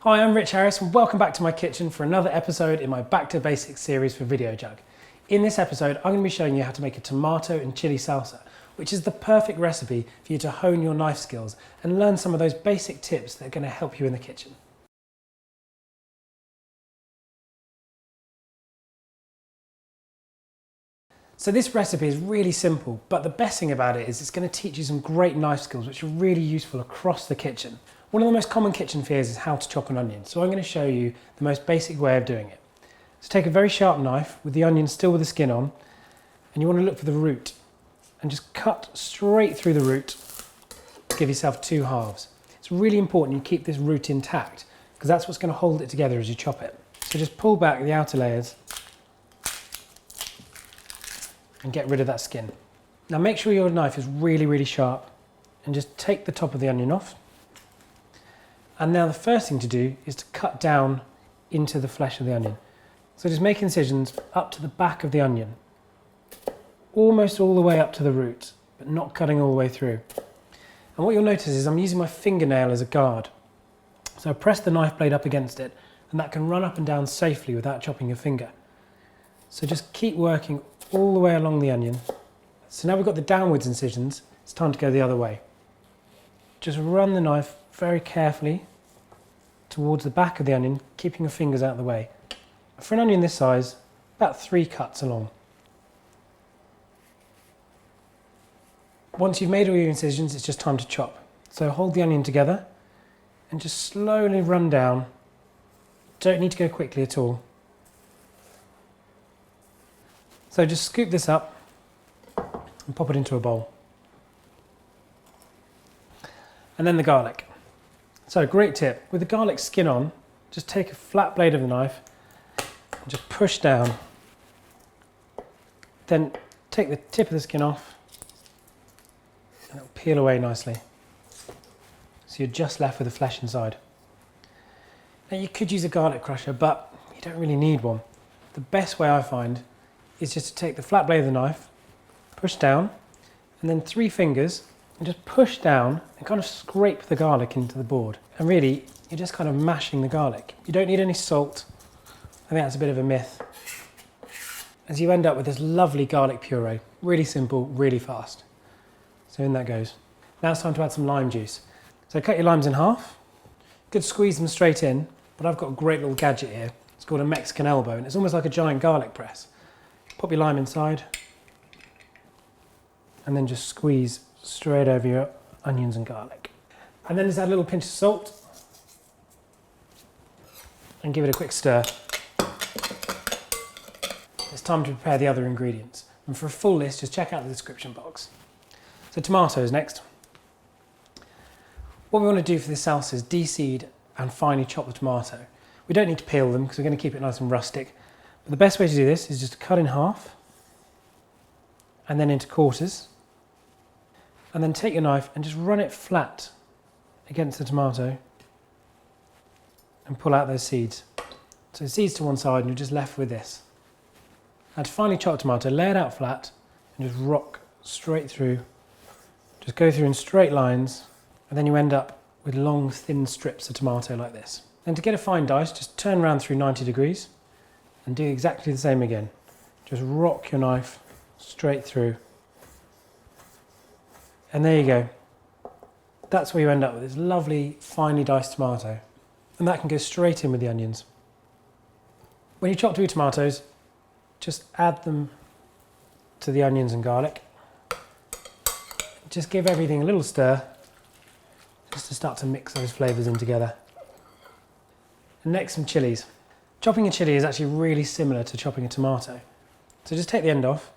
Hi, I'm Rich Harris and welcome back to my kitchen for another episode in my Back to Basics series for Video Jug. In this episode, I'm going to be showing you how to make a tomato and chili salsa, which is the perfect recipe for you to hone your knife skills and learn some of those basic tips that are going to help you in the kitchen. So this recipe is really simple, but the best thing about it is it's going to teach you some great knife skills which are really useful across the kitchen. One of the most common kitchen fears is how to chop an onion, so I'm going to show you the most basic way of doing it. So take a very sharp knife with the onion still with the skin on, and you want to look for the root and just cut straight through the root. Give yourself two halves. It's really important you keep this root intact because that's what's going to hold it together as you chop it. So just pull back the outer layers and get rid of that skin. Now make sure your knife is really sharp and just take the top of the onion off. And now the first thing to do is to cut down into the flesh of the onion. So just make incisions up to the back of the onion, almost all the way up to the root, but not cutting all the way through. And what you'll notice is I'm using my fingernail as a guard. So I press the knife blade up against it, and that can run up and down safely without chopping your finger. So just keep working all the way along the onion. So now we've got the downwards incisions, it's time to go the other way. Just run the knife very carefully towards the back of the onion, keeping your fingers out of the way. For an onion this size, about 3 cuts along. Once you've made all your incisions, it's just time to chop. So hold the onion together and just slowly run down. Don't need to go quickly at all. So just scoop this up and pop it into a bowl. And then the garlic. So great tip, with the garlic skin on, just take a flat blade of the knife and just push down. Then take the tip of the skin off and it'll peel away nicely. So you're just left with the flesh inside. Now you could use a garlic crusher, but you don't really need one. The best way I find is just to take the flat blade of the knife, push down, and then 3 fingers, and just push down and kind of scrape the garlic into the board. And really, you're just kind of mashing the garlic. You don't need any salt. I think that's a bit of a myth. As you end up with this lovely garlic puree. Really simple, really fast. So in that goes. Now it's time to add some lime juice. So cut your limes in half. You could squeeze them straight in, but I've got a great little gadget here. It's called a Mexican elbow, and it's almost like a giant garlic press. Pop your lime inside, and then just squeeze straight over your onions and garlic. And then just add a little pinch of salt and give it a quick stir. It's time to prepare the other ingredients. And for a full list, just check out the description box. So tomatoes next. What we want to do for this salsa is deseed and finely chop the tomato. We don't need to peel them because we're going to keep it nice and rustic. But the best way to do this is just to cut in half and then into quarters. And then take your knife and just run it flat against the tomato and pull out those seeds. So seeds to one side and you're just left with this. Now to finely chop tomato, lay it out flat and just rock straight through. Just go through in straight lines and then you end up with long thin strips of tomato like this. Then to get a fine dice, just turn around through 90 degrees and do exactly the same again. Just rock your knife straight through. And there you go. That's where you end up with this lovely, finely diced tomato. And that can go straight in with the onions. When you chop through tomatoes, just add them to the onions and garlic. Just give everything a little stir, just to start to mix those flavours in together. And next, some chilies. Chopping a chili is actually really similar to chopping a tomato. So just take the end off,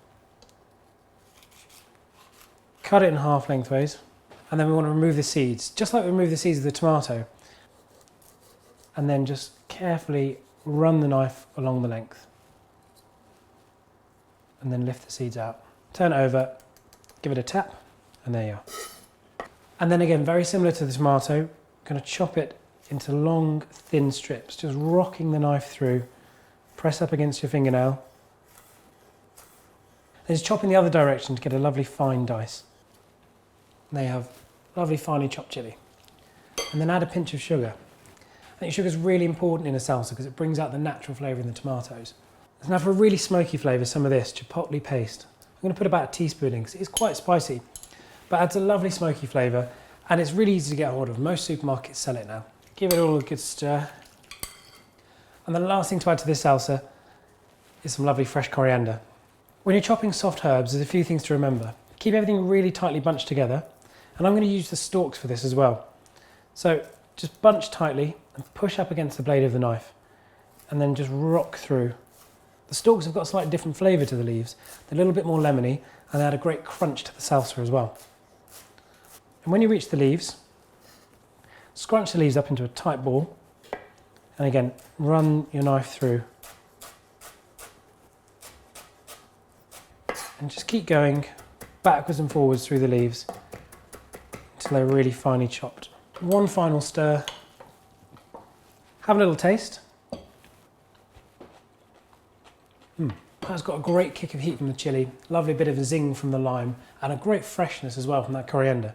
cut it in half lengthways, and then we want to remove the seeds, just like we remove the seeds of the tomato. And then just carefully run the knife along the length. And then lift the seeds out. Turn it over, give it a tap, and there you are. And then again, very similar to the tomato, I'm going to chop it into long, thin strips, just rocking the knife through. Press up against your fingernail. Then just chop in the other direction to get a lovely fine dice. And there you have lovely finely chopped chilli. And then add a pinch of sugar. I think sugar is really important in a salsa because it brings out the natural flavour in the tomatoes. So now for a really smoky flavour, some of this chipotle paste. I'm going to put about a teaspoon in because it's quite spicy, but adds a lovely smoky flavour, and it's really easy to get hold of. Most supermarkets sell it now. Give it all a good stir. And the last thing to add to this salsa is some lovely fresh coriander. When you're chopping soft herbs, there's a few things to remember. Keep everything really tightly bunched together, and I'm going to use the stalks for this as well. So just bunch tightly and push up against the blade of the knife, and then just rock through. The stalks have got a slightly different flavour to the leaves. They're a little bit more lemony, and they add a great crunch to the salsa as well. And when you reach the leaves, scrunch the leaves up into a tight ball, and again, run your knife through. And just keep going backwards and forwards through the leaves until they're really finely chopped. One final stir. Have a little taste. That's got a great kick of heat from the chilli, lovely bit of a zing from the lime, and a great freshness as well from that coriander.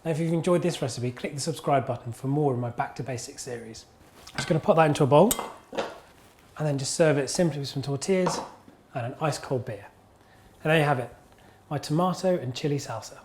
Now if you've enjoyed this recipe, click the subscribe button for more of my Back to Basics series. I'm just going to put that into a bowl and then just serve it simply with some tortillas and an ice cold beer. And there you have it, my tomato and chili salsa.